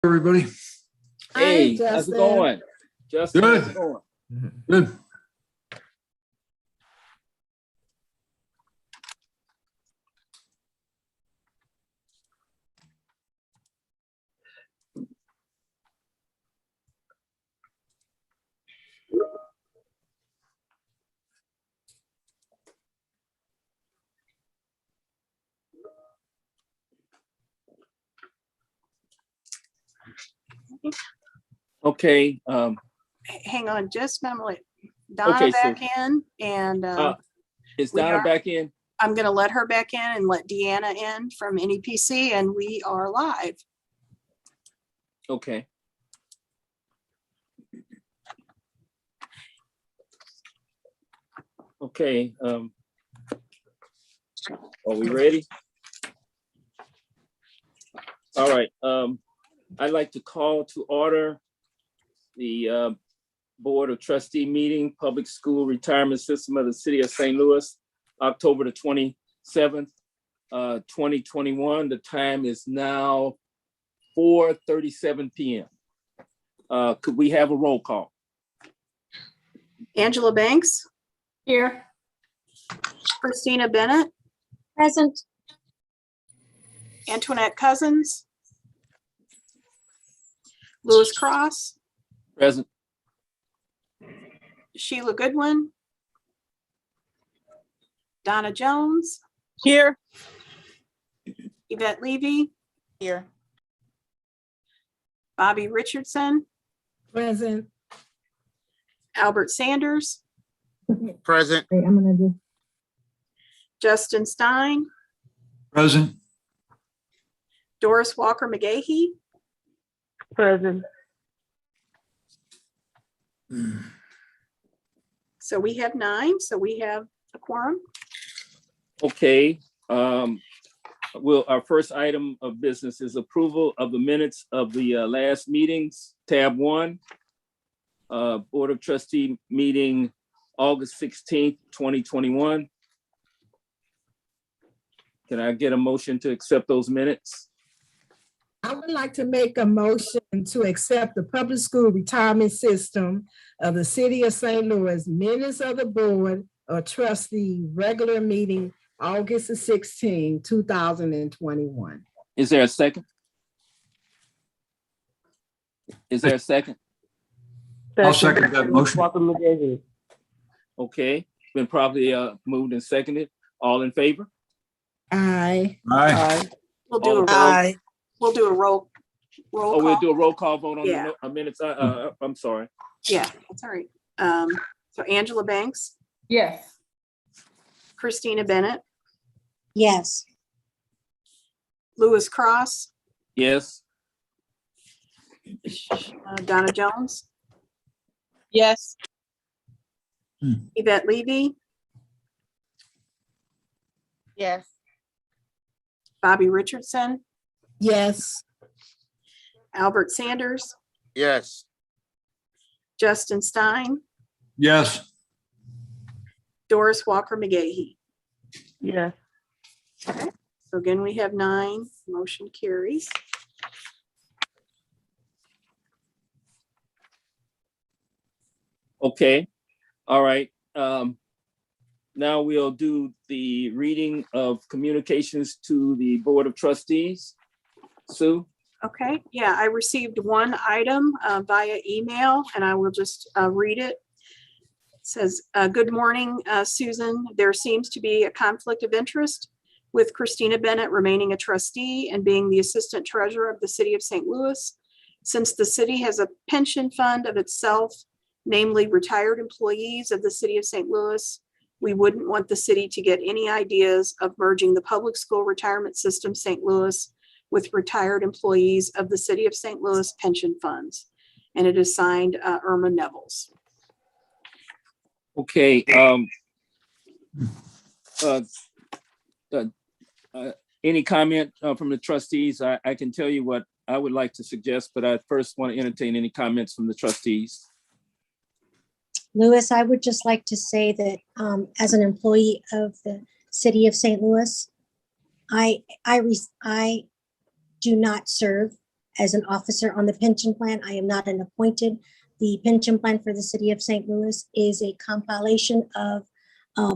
Everybody. Hey, Hi, how's it Justin. going? Justin, how's Good. it going? Good. Okay, Hang on just a minute. Let Donna Okay, back in, and is we Donna are- back in? I'm going to let her back in and let Deanna in from NEPC, and we are live. Okay. Okay, are we ready? All right, I'd like to call to order the Board of Trustee meeting, Public School Retirement System of the City of St. Louis, October the 27th, 2021. The time is now 4:37 p.m. Could we have a roll call? Angela Banks, Here. Christina Bennett, Present. Antoinette Cousins, Lewis Cross, Present. Sheila Goodwin, Donna Jones, Here. Yvette Levy, Here. Bobby Richardson, Present. Albert Sanders, Present. Wait, I'm gonna do. Justin Stein, Present. Doris Walker McGahee, Present. so we have 9, so we have a quorum. Okay, our first item of business is approval of the minutes of the last meetings, tab 1. Board of Trustee meeting, August 16th, 2021. Can I get a motion to accept those minutes? I would like to make a motion to accept the public school retirement system of the city of St. Louis minutes of the board of trustee regular meeting, August the 16th, 2021. Is there a second? Is there a second? I'll second that motion. Okay, been probably moved and seconded. All in favor? Aye. Aye. We'll do a roll. Aye. We'll do a roll Oh, we'll call. do a roll call vote on Yeah. the minutes. I'm sorry. Yeah, that's all right. So Angela Banks, Yes. Christina Bennett, Yes. Lewis Cross, Yes. Donna Jones, Yes. Yvette Levy, Yes. Bobby Richardson, Yes. Albert Sanders, Yes. Justin Stein, Yes. Doris Walker McGahee. Yes. So again, we have 9, motion carries. Okay, all right. Now we'll do the reading of communications to the Board of Trustees. Sue? Okay, yeah, I received one item via email, and I will just read it. It says, good morning, Susan. There seems to be a conflict of interest with Christina Bennett remaining a trustee and being the assistant treasurer of the city of St. Louis. Since the city has a pension fund of itself, namely retired employees of the city of St. Louis, we wouldn't want the city to get any ideas of merging the public school retirement system St. Louis with retired employees of the city of St. Louis pension funds. And it is signed Irma Nevels. Okay, any comment from the trustees? I can tell you what I would like to suggest, but I first want to entertain any comments from the trustees. Louis, I would just like to say that as an employee of the city of St. Louis, I do not serve as an officer on the pension plan. I am not an appointed. The pension plan for the city of St. Louis is a compilation of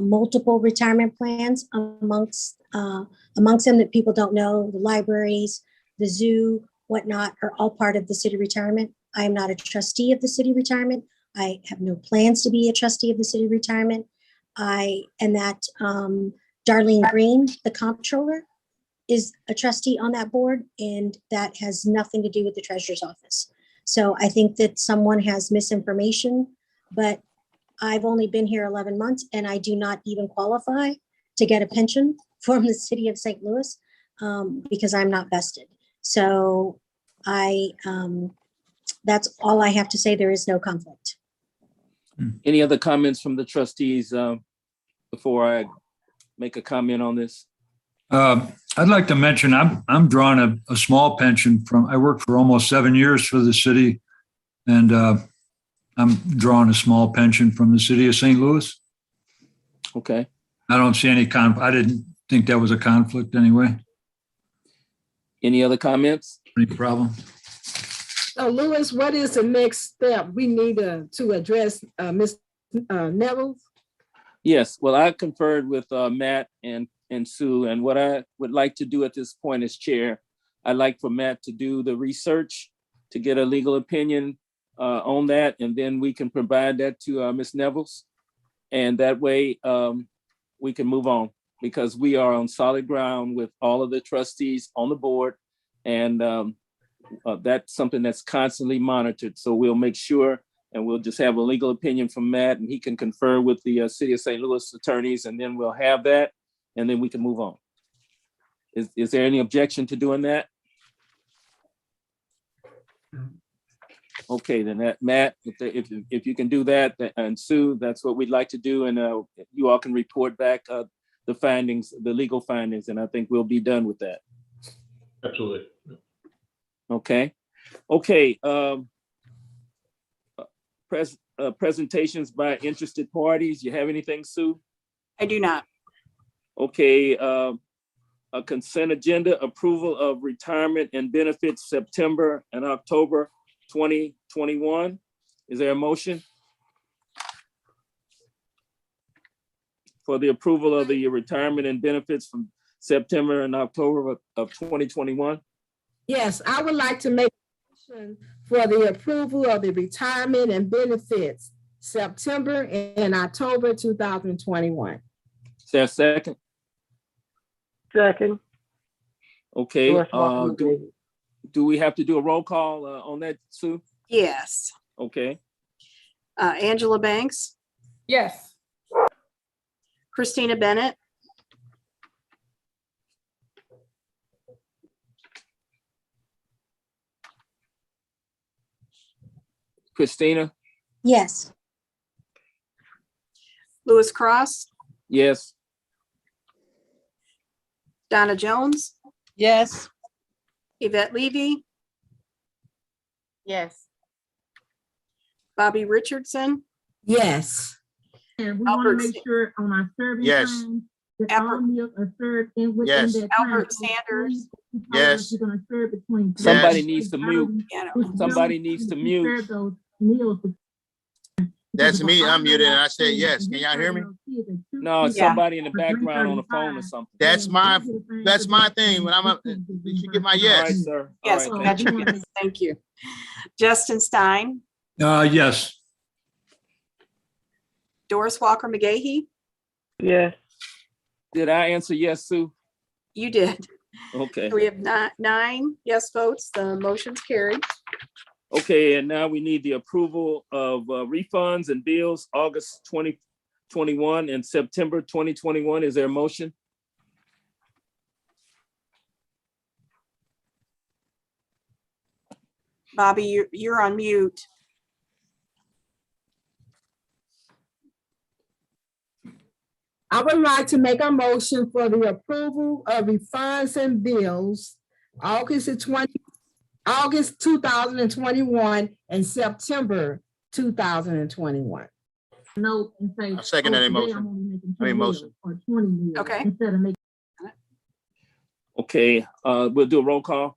multiple retirement plans amongst them that people don't know. The libraries, the zoo, whatnot, are all part of the city retirement. I am not a trustee of the city retirement. I have no plans to be a trustee of the city retirement. Darlene Green, the comptroller, is a trustee on that board, and that has nothing to do with the treasurer's office. So I think that someone has misinformation, but I've only been here 11 months and I do not even qualify to get a pension from the city of St. Louis because I'm not vested. So that's all I have to say. There is no conflict. Any other comments from the trustees before I make a comment on this? I'd like to mention, I'm drawing a small pension from, I worked for almost 7 years for the city, and I'm drawing a small pension from the city of St. Louis. Okay. I don't see any I didn't think that was a conflict anyway. Any other comments? Any problem? So Louis, what is the next step we need to address Ms. Neville? Yes, well, I conferred with Matt and Sue, and what I would like to do at this point as chair, I'd like for Matt to do the research to get a legal opinion on that, and then we can provide that to Ms. Nevels. And that way we can move on, because we are on solid ground with all of the trustees on the board, and that's something that's constantly monitored. So we'll make sure, and we'll just have a legal opinion from Matt, and he can confer with the city of St. Louis attorneys, and then we'll have that, and then we can move on. Is there any objection to doing that? Okay, then that, Matt, if you can do that, and Sue, that's what we'd like to do, and you all can report back the findings, the legal findings, and I think we'll be done with that. Absolutely. Okay. Presentations by interested parties. You have anything, Sue? I do not. Okay, a consent agenda, approval of retirement and benefits September and October 2021. Is there a motion for the approval of the retirement and benefits from September and October of 2021? Yes, I would like to make a motion for the approval of the retirement and benefits September and October 2021. Is there a second? Second. Okay, Doris Walker. do we have to do a roll call on that, Sue? Yes. Okay, Angela Banks, Yes. Christina Bennett, Christina? Yes. Louis Cross, Yes. Donna Jones, Yes. Yvette Levy, Yes. Bobby Richardson, Yes. And we want Albert to make sure on our serving Yes. time that Albert- all meals are served in within Yes. that time. Albert So Sanders. Yes. You're gonna serve between. Somebody Yes. needs to mute. Yeah, Somebody needs to mute. Serve those meals. That's me. I'm muted, and I said yes. Can y'all hear me? No, it's Yeah. somebody in the background on the phone or something. That's my thing. When I'm up, you should get my All right, yes. sir. All Yes, right, that's thank you. your yes. Thank you. Justin Stein, Yes. Doris Walker McGahee, Yes. Did I answer yes, Sue? you did. Okay. We have nine yes votes. The motion's carried. Okay, and now we need the approval of refunds and bills, August 2021 and September 2021. Is there a motion? Bobby, you're on mute. I would like to make a motion for the approval of refunds and bills, August 2021 and September 2021. Note and say. I second that "Oh, today motion. I'm only making I mean, 10 motion. meals or 20 meals," Okay. Instead of making. Okay, we'll do a roll call.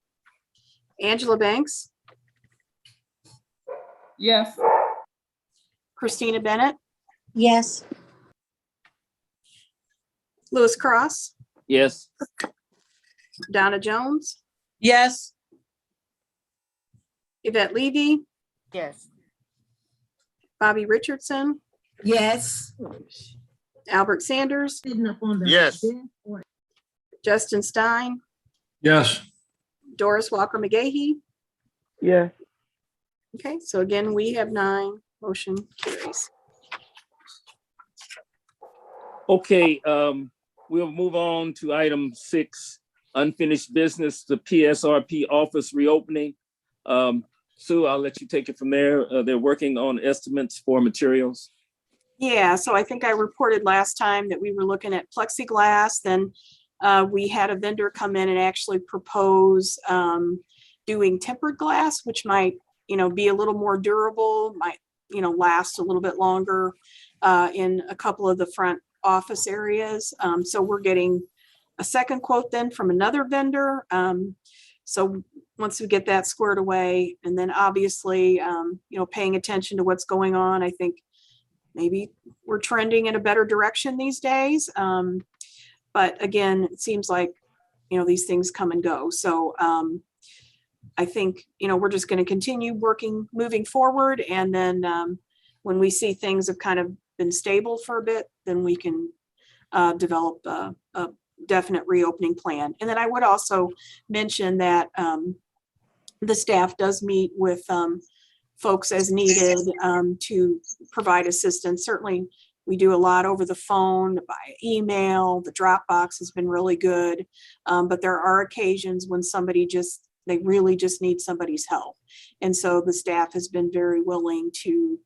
Angela Banks, Yes. Christina Bennett, Yes. Louis Cross, Yes. Donna Jones, Yes. Yvette Levy, Yes. Bobby Richardson, Yes. Albert Sanders, Sitting up on the. Yes. bench or- Justin Stein, Yes. Doris Walker McGahee. Yes. Okay, so again, we have 9, motion carries. Okay, we'll move on to item 6, unfinished business, the PSRP office reopening. Sue, I'll let you take it from there. They're working on estimates for materials. Yeah, so I think I reported last time that we were looking at plexiglass, then we had a vendor come in and actually propose doing tempered glass, which might, be a little more durable, might, last a little bit longer in a couple of the front office areas. So we're getting a second quote then from another vendor. So once we get that squared away, and then obviously, paying attention to what's going on, I think maybe we're trending in a better direction these days. But again, it seems like, these things come and go. So I think, we're just going to continue moving forward. And then when we see things have kind of been stable for a bit, then we can develop a definite reopening plan. And then I would also mention that the staff does meet with folks as needed to provide assistance. Certainly, we do a lot over the phone, by email. The Dropbox has been really good, but there are occasions when they really just need somebody's help. And so the staff has been very willing to,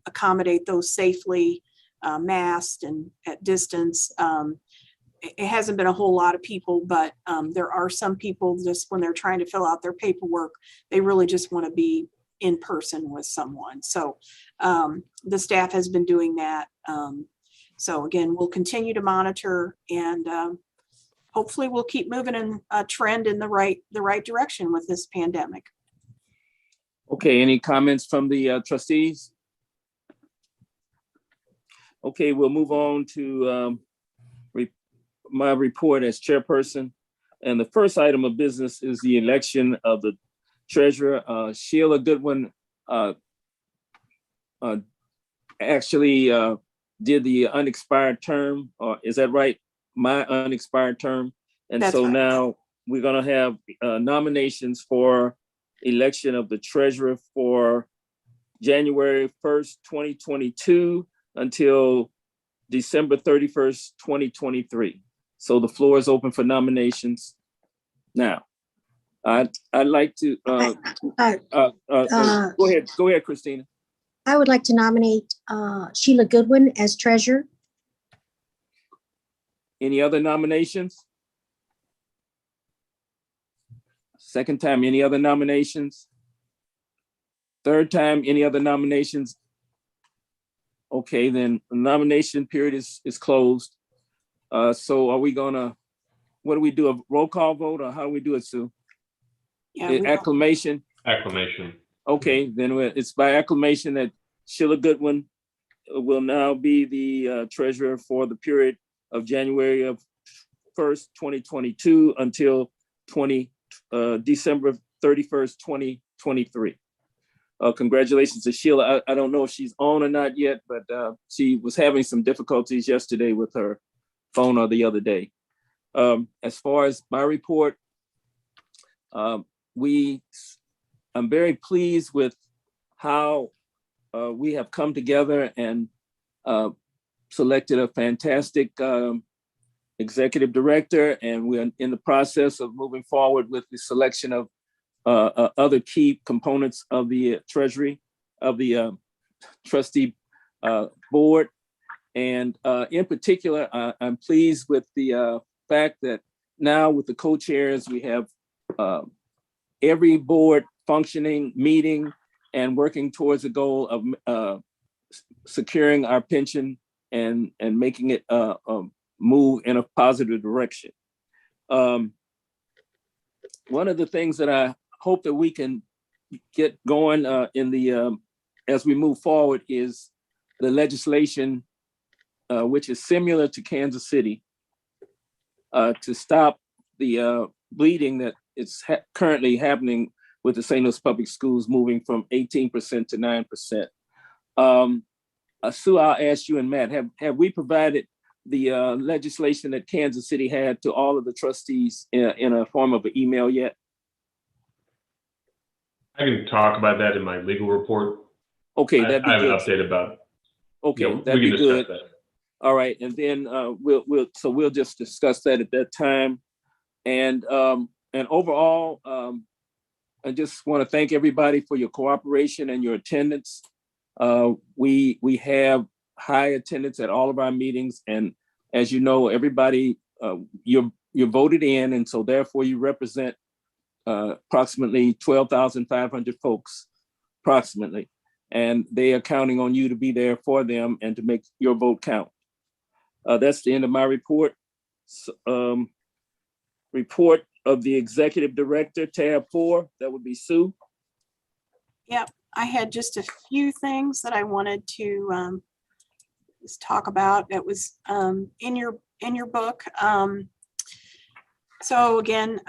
accommodate those safely, masked and at distance. It hasn't been a whole lot of people, but there are some people just when they're trying to fill out their paperwork, they really just want to be in person with someone. So the staff has been doing that. So again, we'll continue to monitor and hopefully we'll keep moving in a trend in the right direction with this pandemic. Okay, any comments from the trustees? Okay, we'll move on to my report as chairperson. And the first item of business is the election of the treasurer. Sheila Goodwin actually did the unexpired term, or is that right? My unexpired term. And That's so right. now we're gonna have nominations for election of the treasurer for January 1st, 2022 until December 31st, 2023. So the floor is open for nominations now. I'd like to, go ahead, Christina. I would like to nominate Sheila Goodwin as treasurer. Any other nominations? Second time, any other nominations? Third time, any other nominations? Okay, then the nomination period is closed. So are we gonna, what do we do, a roll call vote, or how do we do it, Sue? Yeah, we don't- Acclamation? Acclamation. Okay, then it's by acclamation that Sheila Goodwin will now be the treasurer for the period of January 1st, 2022 until December 31st, 2023. Congratulations to Sheila. I don't know if she's on or not yet, but she was having some difficulties yesterday with her phone or the other day. As far as my report, I'm very pleased with how we have come together and selected a fantastic executive director, and we're in the process of moving forward with the selection of other key components of the treasury, of the trustee board. And in particular, I'm pleased with the fact that now with the co-chairs, we have every board functioning, meeting, and working towards the goal of securing our pension and making it move in a positive direction. one of the things that I hope that we can get going as we move forward is the legislation, which is similar to Kansas City, to stop the bleeding that is currently happening with the St. Louis Public Schools, moving from 18% to 9%. Sue, I'll ask you and Matt, have we provided the legislation that Kansas City had to all of the trustees in a form of an email yet? I can talk about that in my legal report. Okay, that'd be I have an good. update about. Okay, Yeah, that'd we be can discuss good. that. All right, and then we'll just discuss that at that time. And overall, I just want to thank everybody for your cooperation and your attendance. We have high attendance at all of our meetings, and as you know, everybody you're voted in, and so therefore you represent approximately 12,500 folks, approximately, and they are counting on you to be there for them and to make your vote count. That's the end of my report. Report of the executive director, tab 4, that would be Sue. Yep, I had just a few things that I wanted to just talk about. That was in your book. So again,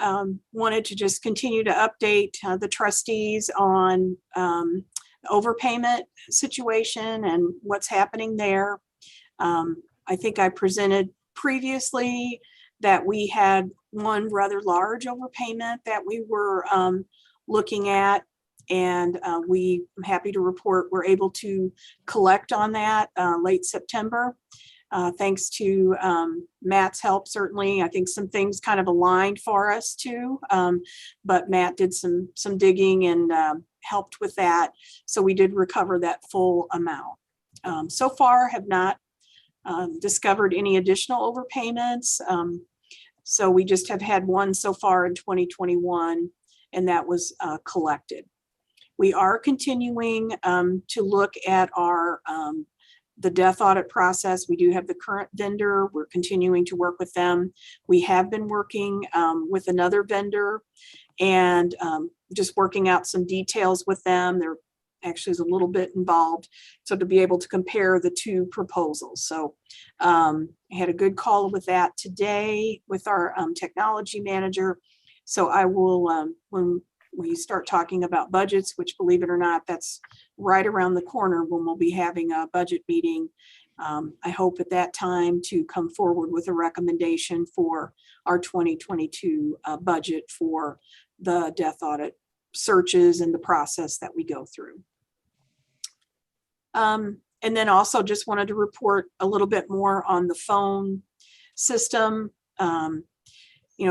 wanted to just continue to update the trustees on the overpayment situation and what's happening there. I think I presented previously that we had one rather large overpayment that we were looking at, and I'm happy to report we're able to collect on that late September. Thanks to Matt's help, certainly. I think some things kind of aligned for us too, but Matt did some digging and helped with that. So we did recover that full amount. So far have not discovered any additional overpayments. So we just have had one so far in 2021, and that was collected. We are continuing to look at our the death audit process. We do have the current vendor. We're continuing to work with them. We have been working with another vendor and just working out some details with them. There actually is a little bit involved. So to be able to compare the two proposals. So I had a good call with that today with our technology manager. So I will, when we start talking about budgets, which believe it or not, that's right around the corner when we'll be having a budget meeting. I hope at that time to come forward with a recommendation for our 2022 budget for the death audit searches and the process that we go through. And then also just wanted to report a little bit more on the phone system.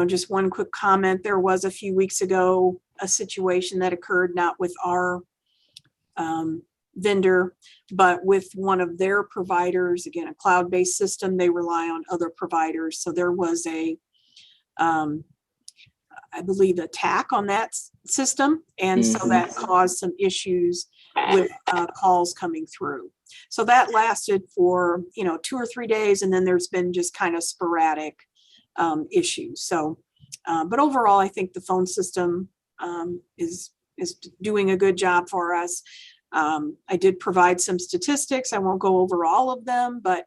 Just one quick comment. There was a few weeks ago a situation that occurred not with our vendor, but with one of their providers. Again, a cloud-based system. They rely on other providers. So there was a, I believe, attack on that system. And so that caused some issues with calls coming through. So that lasted for, 2 or 3 days. And then there's been just kind of sporadic issues. So, but overall, I think the phone system is doing a good job for us. I did provide some statistics. I won't go over all of them, but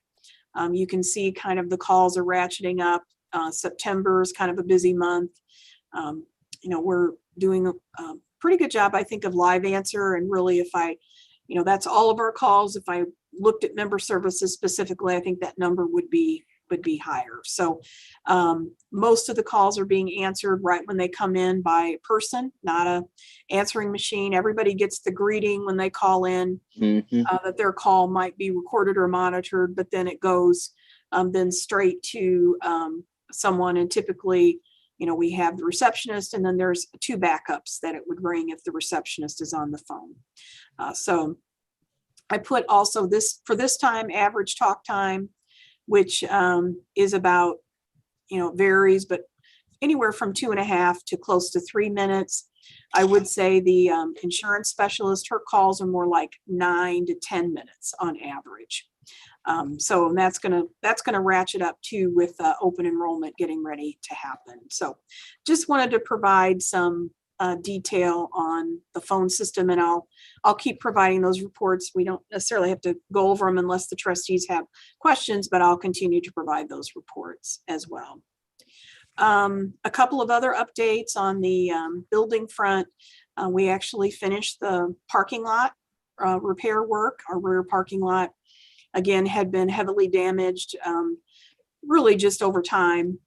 you can see kind of the calls are ratcheting up. September is kind of a busy month. We're doing a pretty good job, I think, of live answer. And really, if I, that's all of our calls. If I looked at member services specifically, I think that number would be higher. So most of the calls are being answered right when they come in by a person, not a answering machine. Everybody gets the greeting when they call in that their call might be recorded or monitored, but then it goes then straight to someone. And typically, we have the receptionist, and then there's 2 backups that it would ring if the receptionist is on the phone. So I put also this for this time, average talk time, which is about, varies, but anywhere from 2.5 to close to 3 minutes. I would say the insurance specialist, her calls are more like 9 to 10 minutes on average. So that's gonna ratchet up too with open enrollment getting ready to happen. So just wanted to provide some detail on the phone system, and I'll keep providing those reports. We don't necessarily have to go over them unless the trustees have questions, but I'll continue to provide those reports as well. A couple of other updates on the building front. We actually finished the parking lot repair work. Our rear parking lot, again, had been heavily damaged, really just over time,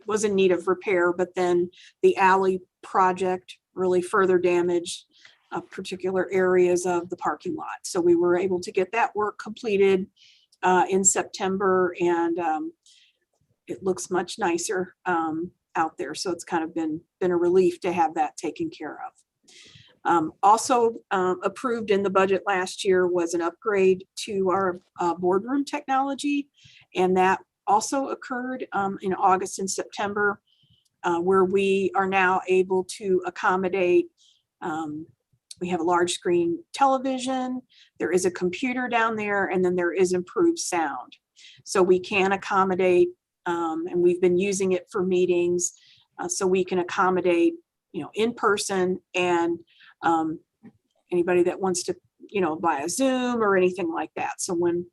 was in need of repair, but then the alley project really further damaged particular areas of the parking lot. So we were able to get that work completed in September, and it looks much nicer out there. So it's kind of been a relief to have that taken care of. Also approved in the budget last year was an upgrade to our boardroom technology, and that also occurred in August and September, where we are now able to accommodate, we have a large screen television, there is a computer down there, and then there is improved sound. So we can accommodate, and we've been using it for meetings, so we can accommodate, in person and anybody that wants to, via Zoom or anything like that. So when,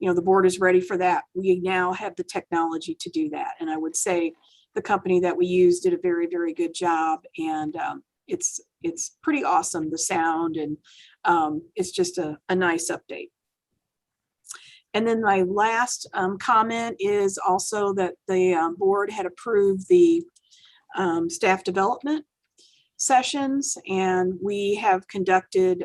the board is ready for that, we now have the technology to do that. And I would say the company that we used did a very, very good job. And it's pretty awesome, the sound, and it's just a nice update. And then my last comment is also that the board had approved the staff development sessions, and we have conducted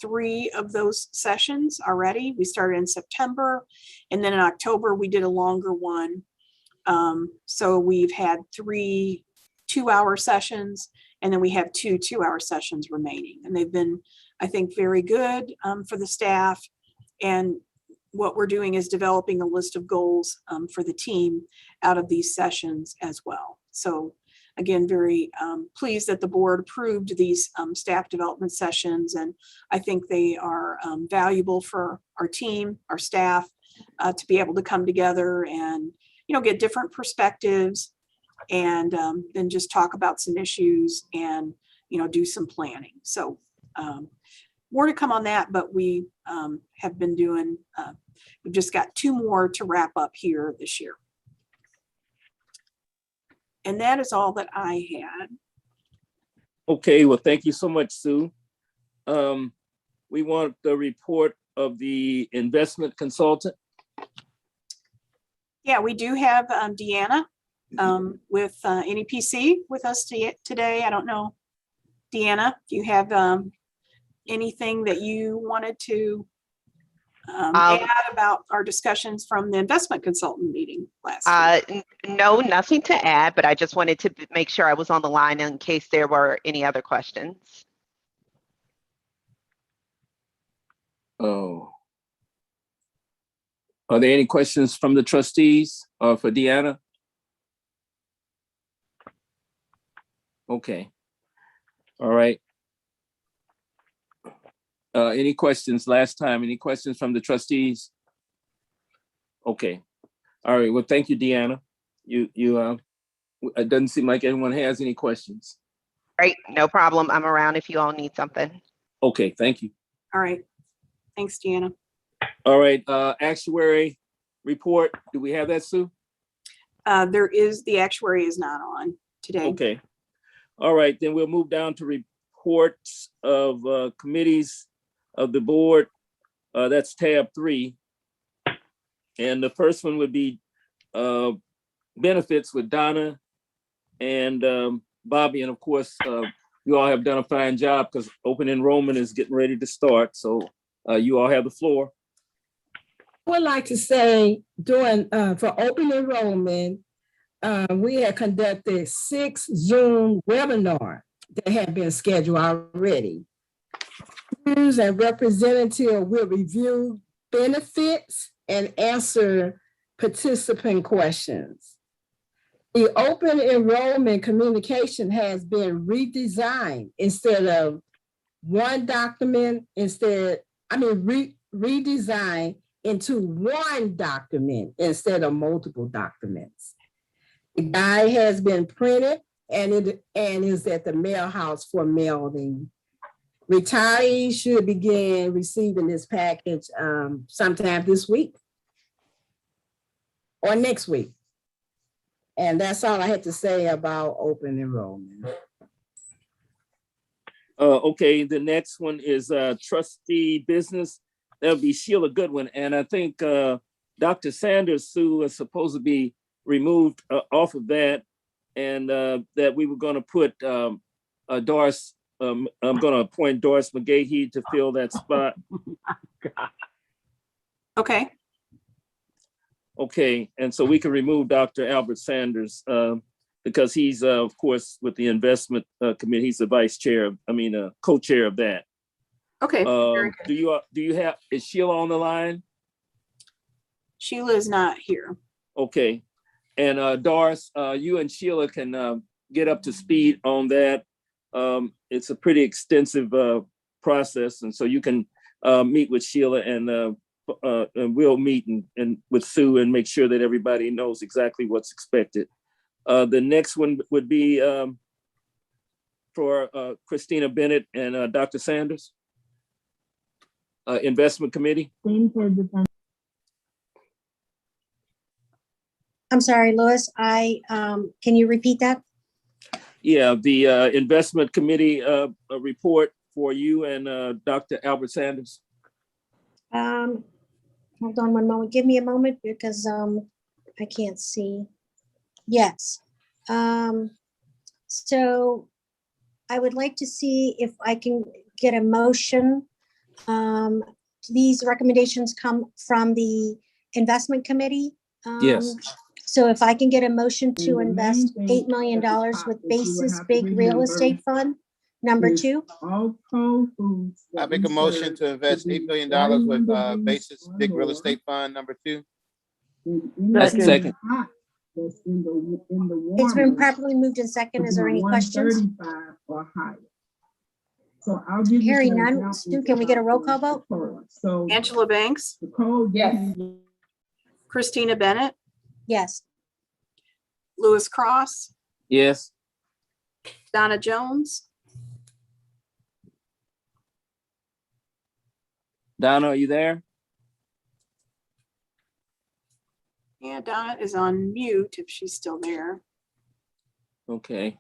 3 of those sessions already. We started in September, and then in October we did a longer one. So we've had 3 2-hour sessions, and then we have 2 2-hour sessions remaining, and they've been, I think, very good for the staff. And what we're doing is developing a list of goals for the team out of these sessions as well. So again, very pleased that the board approved these staff development sessions, and I think they are valuable for our team, our staff, to be able to come together and get different perspectives, and then just talk about some issues and do some planning. So more to come on that, but we have been doing. We've just got 2 more to wrap up here this year. And that is all that I had. Okay, well, thank you so much, Sue. We want the report of the investment consultant. Yeah, we do have Deanna with NEPC with us today. I don't know, Deanna, do you have anything that you wanted to add about our discussions from the investment consultant meeting last week? No, nothing to add, but I just wanted to make sure I was on the line in case there were any other questions. Oh. Are there any questions from the trustees or for Deanna? Okay. All right. Any questions last time? Any questions from the trustees? Okay. All right. Well, thank you, Deanna. It doesn't seem like anyone has any questions. Great, no problem. I'm around if you all need something. Okay, thank you. All right. Thanks, Deanna. All right, actuary report. Do we have that, Sue? The actuary is not on today. Okay. All right, then we'll move down to reports of committees of the board. That's tab 3. And the first one would be benefits with Donna and Bobby. And of course, you all have done a fine job because open enrollment is getting ready to start. So you all have the floor. I would like to say for open enrollment, we had conducted 6 Zoom webinars that had been scheduled already. Speakers and representative will review benefits and answer participant questions. The open enrollment communication has been redesigned instead of one document, redesigned into one document instead of multiple documents. The guide has been printed and is at the mail house for mailing. Retirees should begin receiving this package sometime this week or next week. And that's all I had to say about open enrollment. Okay, the next one is trustee business. That'll be Sheila Goodwin. And I think Dr. Sanders, Sue, is supposed to be removed off of that. And that we were going to put Doris, I'm going to appoint Doris McGahee to fill that spot. Okay, Okay, and so we can remove Dr. Albert Sanders because he's, of course, with the investment committee, he's the vice chair, co-chair of that. okay. Very good. Do you have, is Sheila on the line? Sheila is not here. Okay, and Doris, you and Sheila can get up to speed on that. It's a pretty extensive process, and so you can meet with Sheila and we'll meet and with Sue and make sure that everybody knows exactly what's expected. The next one would be for Christina Bennett and Dr. Sanders. Investment Committee. I'm sorry, Lois, can you repeat that? Yeah, the Investment Committee report for you and Dr. Albert Sanders. Hold on one moment. Give me a moment because I can't see. Yes. So I would like to see if I can get a motion. These recommendations come from the Investment Committee. Yes. So if I can get a motion to invest $8 million with Basis Big Real Estate Fund, number 2. I make a motion to invest $8 million with Basis Big Real Estate Fund number 2. Second. It's been properly moved in second. Is there any questions? Hearing none. Sue, can we get a roll call vote? Angela Banks, Yes. Christina Bennett, Yes. Lewis Cross, Yes. Donna Jones, Donna, are you there? yeah, Donna is on mute if she's still there. Okay.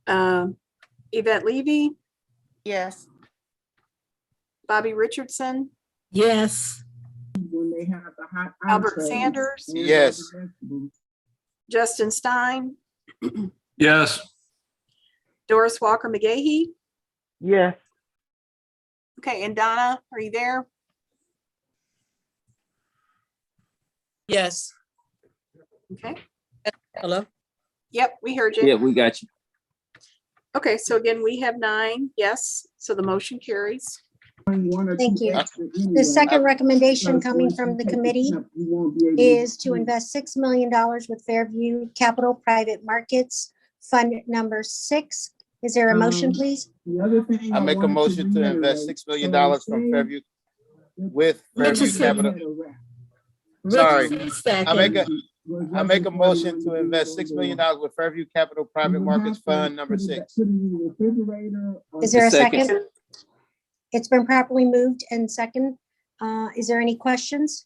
Yvette Levy, Yes. Bobby Richardson, Yes. Albert Sanders, Yes. Justin Stein, Yes. Doris Walker McGahee. Yes. Okay, and Donna, are you there? Yes. Okay, Hello? yep, we heard you. Yeah, we got you. Okay, so again, we have 9 yes, so the motion carries. Thank you. The second recommendation coming from the committee is to invest $6 million with Fairview Capital Private Markets Fund number 6. Is there a motion, please? I make a motion to invest $6 million from Fairview with Fairview Capital. Sorry. I make a motion to invest $6 million with Fairview Capital Private Markets Fund number 6. Is there a Second. second? It's been properly moved and second. Is there any questions?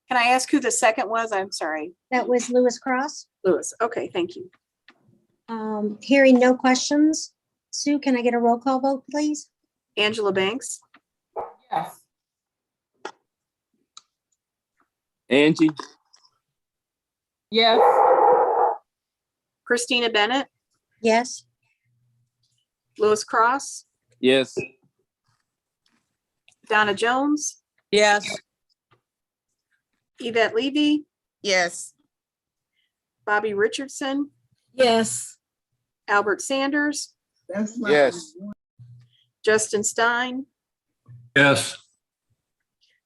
Can I ask who the second was? I'm sorry. That was Lewis Cross. Lewis. Okay, thank you. Hearing no questions. Sue, can I get a roll call vote, please? Angela Banks, Yes. Angie? Yes. Christina Bennett, Yes. Lewis Cross, Yes. Donna Jones, Yes. Yvette Levy, Yes. Bobby Richardson, Yes. Albert Sanders, Yes. Justin Stein, Yes.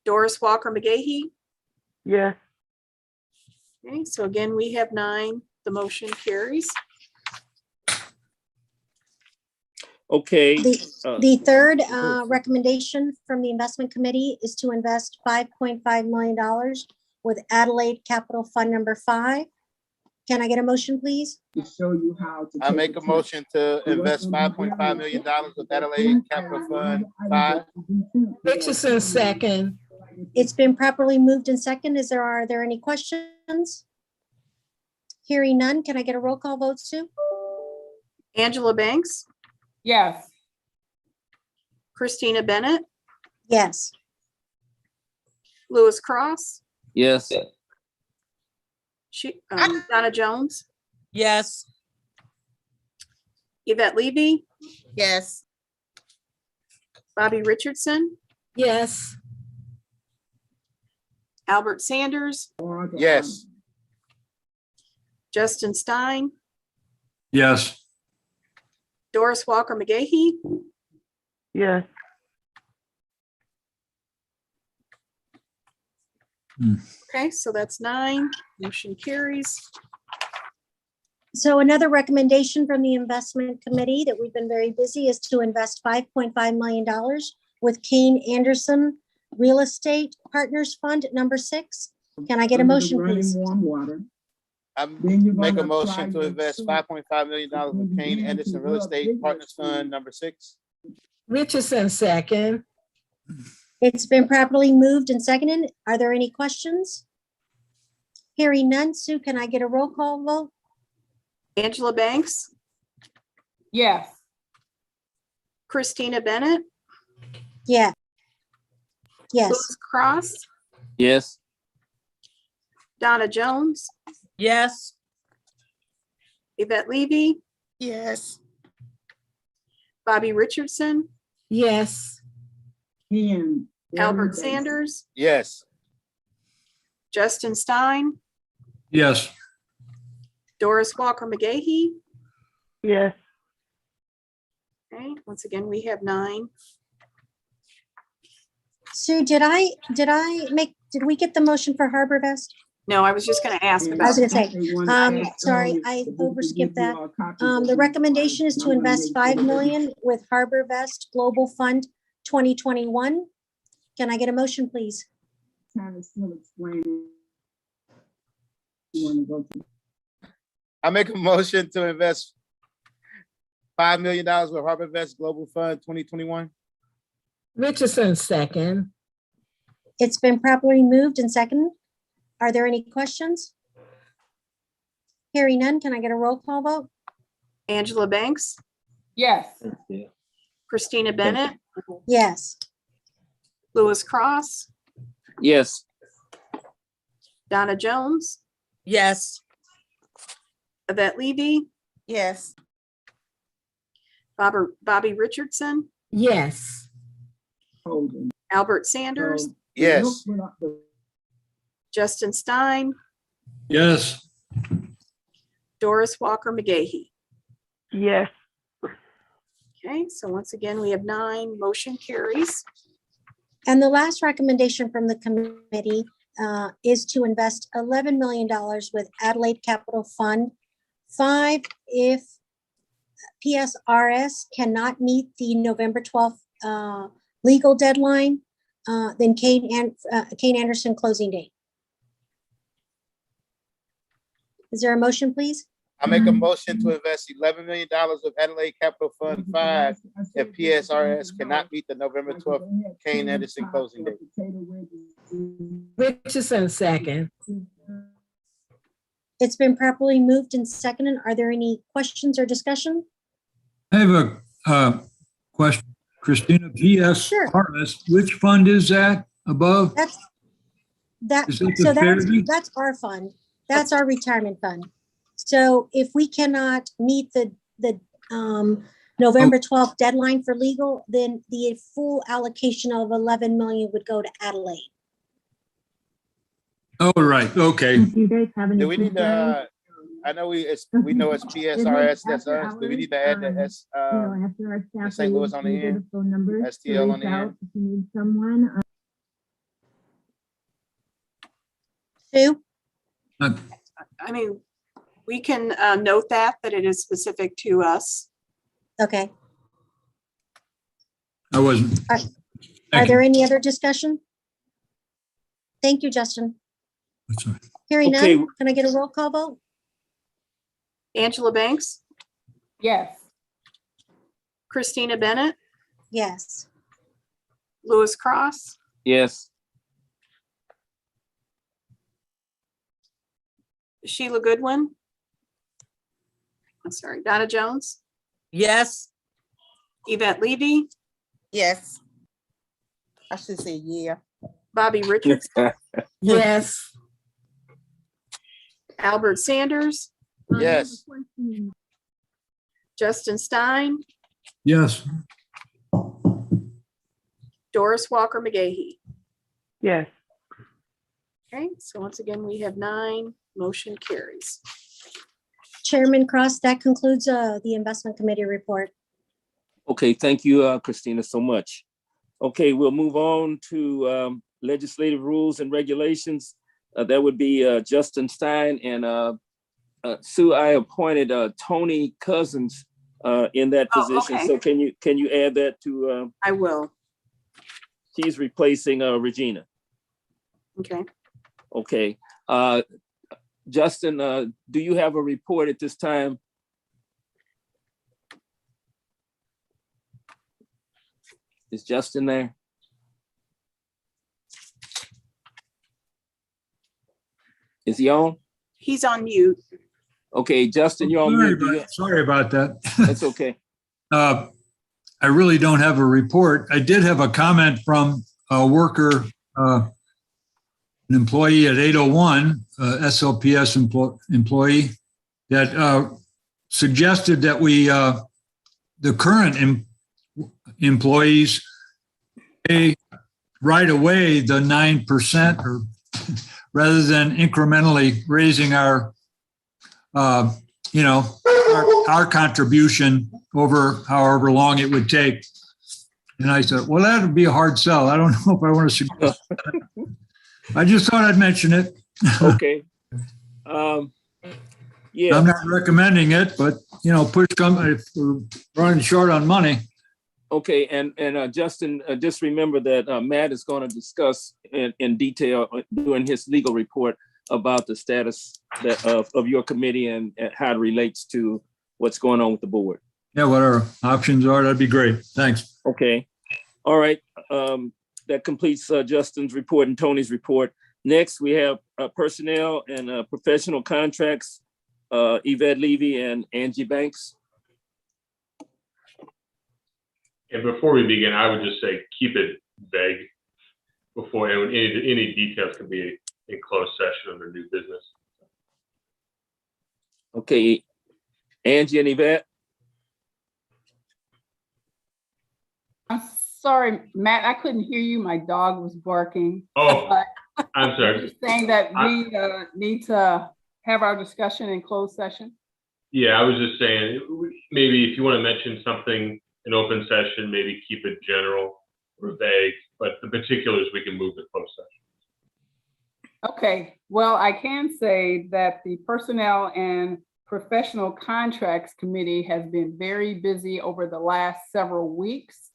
Doris Walker McGahee. Yes. Okay, so again, we have 9. The motion carries. Okay, The third recommendation from the investment committee is to invest $5.5 million with Adelaide Capital Fund number 5. Can I get a motion, please? I make a motion to invest $5.5 million with Adelaide Capital Fund 5. Richardson, second. It's been properly moved and second. Are there any questions? Hearing none, can I get a roll call vote, Sue? Angela Banks, Yes. Christina Bennett, Yes. Lewis Cross, yes, Donna Jones, Yes. Yvette Levy, Yes. Bobby Richardson, Yes. Albert Sanders, Yes. Justin Stein, Yes. Doris Walker McGahey, Yes. okay, so that's 9, motion carries. So another recommendation from the investment committee that we've been very busy is to invest $5.5 million with Kane Anderson Real Estate Partners Fund number 6. Can I get a motion, please? I make a motion to invest $5.5 million with Kane Anderson Real Estate Partners Fund number 6. Richardson, second. It's been properly moved and seconded. Are there any questions? Hearing none, Sue, can I get a roll call vote? Angela Banks, Yes. Christina Bennett, Yeah. Yes. Lewis Cross, yes, Donna Jones, Yes. Yvette Levy, Yes. Bobby Richardson, Yes. Albert Sanders, Yes. Justin Stein, Yes. Doris Walker McGahey. Yes. Okay, once again, we have 9. Sue, did we get the motion for Harbor Vest? No, I was just gonna ask I about. was gonna say, sorry, I overskipped that. The recommendation is to invest $5 million with Harbor Vest Global Fund 2021. Can I get a motion, please? I make a motion to invest $5 million with Harbor Vest Global Fund 2021. Richardson, second. It's been properly moved and seconded. Are there any questions? Hearing none, can I get a roll call vote? Angela Banks, Yes. Christina Bennett, Yes. Lewis Cross, yes, Donna Jones, Yes. Yvette Levy, Yes. Bobby Richardson, Yes. Albert Sanders, Yes. Justin Stein, Yes. Doris Walker McGahey. Yes. Okay, so once again, we have 9, motion carries. And the last recommendation from the committee is to invest $11 million with Adelaide Capital Fund 5 if PSRS cannot meet the November 12th legal deadline, then Kane Anderson closing date. Is there a motion, please? I make a motion to invest $11 million with Adelaide Capital Fund 5 if PSRS cannot meet the November 12th Kane Anderson closing date. Richardson, second. It's been properly moved and seconded. Are there any questions or discussion? I have a question. Christina, PSRS, which fund is that above? That's that. Is that So the Fairview? that's our fund. That's our retirement fund. So if we cannot meet the November 12th deadline for legal, then the full allocation of 11 million would go to Adelaide. Oh, right, okay. Do you guys have any? Do we need to, I know we know it's PSRS, that's us. Do we need to add the S, After our staff. St. Louis on the leaves, we get end, a phone number to STL on reach the out end? If you need someone. Sue? I mean, we can note that it is specific to us. Okay. I wasn't. Are Thank you. there any other discussion? Thank you, Justin. That's all right. Hearing Okay. none, can I get a roll call vote? Angela Banks, Yes. Christina Bennett, Yes. Louis Cross, Yes. Sheila Goodwin. I'm sorry, Donna Jones, Yes. Yvette Levy, Yes. I should say yeah. Bobby Richardson, Yes. Albert Sanders, Yes. Justin Stein, Yes. Doris Walker McGahey. Yes. Okay, so once again, we have 9, motion carries. Chairman Cross, that concludes the investment committee report. Okay, thank you, Christina, so much. Okay, we'll move on to legislative rules and regulations. That would be Justin Stein and Sue. I appointed Tony Cousins in that Oh, position. okay. So can you add that to? I will. She's replacing Regina. Okay. Okay, Justin, do you have a report at this time? Is Justin there? Is he on? He's on mute. Okay, Justin, you're on mute. Sorry about that. That's okay. I really don't have a report. I did have a comment from a worker, an employee at 801, SLPS employee, that suggested that we, the current employees pay right away the 9%, or rather than incrementally raising our, our contribution over however long it would take. And I said, well, that would be a hard sell. I don't know if I want to suggest that. I just thought I'd mention it. Okay. Yeah. I'm not recommending it, but push come if we're running short on money. Okay, and Justin, just remember that Matt is going to discuss in detail during his legal report about the status of your committee and how it relates to what's going on with the board. Yeah, what our options are, that'd be great. Thanks. Okay. All right. That completes Justin's report and Tony's report. Next, we have personnel and professional contracts, Yvette Levy and Angie Banks. And before we begin, I would just say, keep it vague before any details can be in closed session under new business. Okay, Angie and Yvette. I'm sorry, Matt, I couldn't hear you. My dog was barking. Oh, I'm sorry. Just saying that we need to have our discussion in closed session. Yeah, I was just saying, maybe if you want to mention something in open session, maybe keep it general or vague, but the particulars we can move to closed session. Okay, well, I can say that the Personnel and Professional Contracts Committee has been very busy over the last several weeks.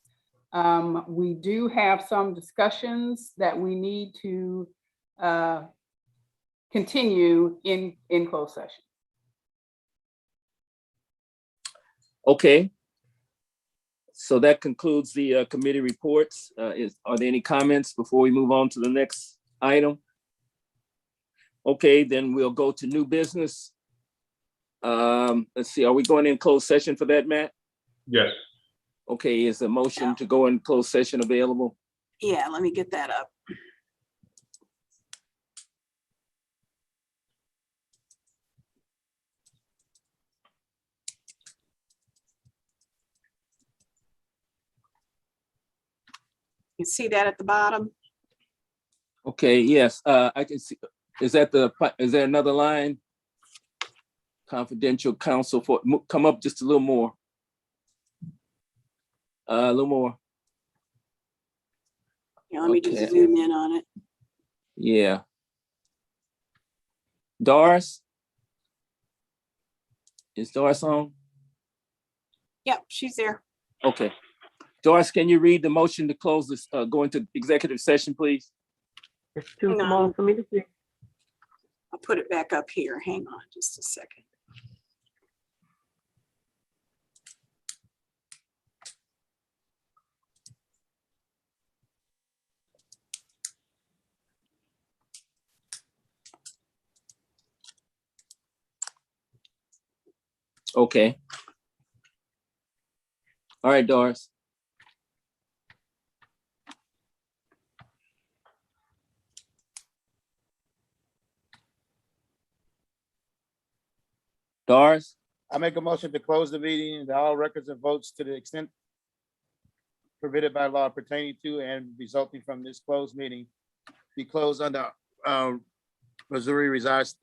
We do have some discussions that we need to continue in closed session. Okay. So that concludes the committee reports. Are there any comments before we move on to the next item? Okay, then we'll go to new business. Let's see, are we going in closed session for that, Matt? Yes. Okay, is a motion to go in closed session available? Yeah, let me get that up. You see that at the bottom? Okay, yes, I can see. Is there another line? Confidential counsel for, come up just a little more. A little more. Yeah, let me Okay. just zoom in on it. Yeah. Doris? Is Doris on? Yep, she's there. Okay. Doris, can you read the motion to close this, go into executive session, please? It's too Hang small on. for me to see. I'll put it back up here. Hang on just a second. Okay. All right, Doris. Doris, I make a motion to close the meeting and all records and votes to the extent permitted by law pertaining to and resulting from this closed meeting be closed under Missouri revised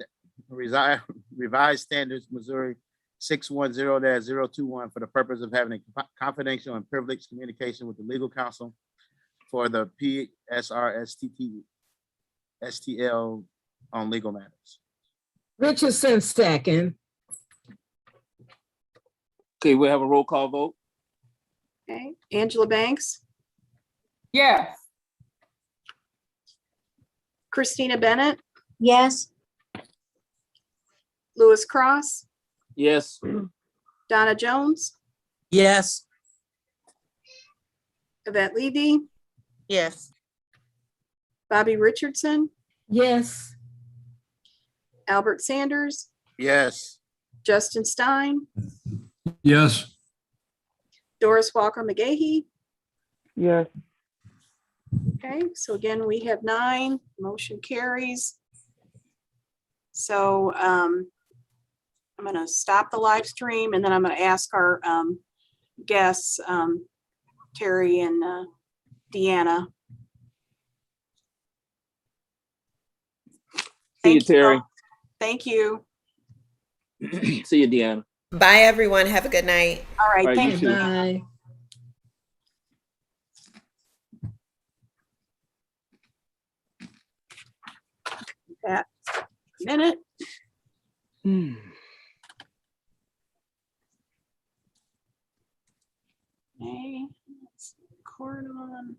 standards, Missouri 610-021 for the purpose of having a confidential and privileged communication with the legal counsel for the PSRSTL on legal matters. Richardson, second. okay, we'll have a roll call vote. Okay, Angela Banks, Yes. Christina Bennett, Yes, Lewis Cross, Yes, Donna Jones, Yes. Yvette Levy, Yes. Bobby Richardson, Yes. Albert Sanders, Yes. Justin Stein, Yes. Doris Walker McGahee. Yes. Okay, so again, we have 9, motion carries. So I'm gonna stop the live stream and then I'm gonna ask our guests, Terry and Deanna. see you, Thank Terry. all. Thank you. See you, Deanna. Bye, everyone. Have a good night. All right, All right, you thank too. you. Bye. That minute. Okay, let's record on.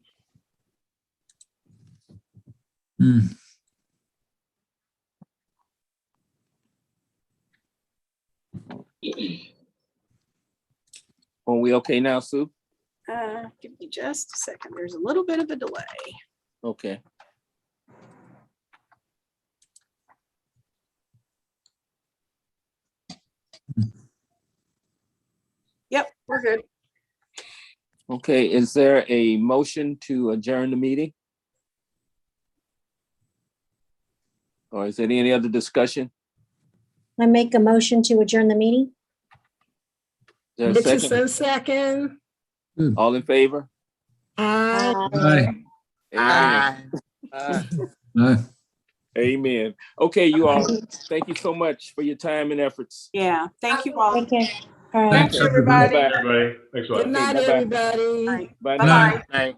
Hmm. Are we okay now, Sue? Give me just a second. There's a little bit of a delay. Okay. Yep, we're good. Okay, is there a motion to adjourn the meeting? Or is there any other discussion? I make a motion to adjourn the meeting. Is there a second? Richardson, second. All in favor? Aye. Aye. Amen. Aye. Amen. Okay, you all, thank you so much for your time and efforts. Yeah, thank you all. Take care. All right. Thanks, Thanks, everybody. Bye-bye. Everybody, thanks a lot. Good night, bye-bye. everybody. All right, Bye bye-bye. now. Right.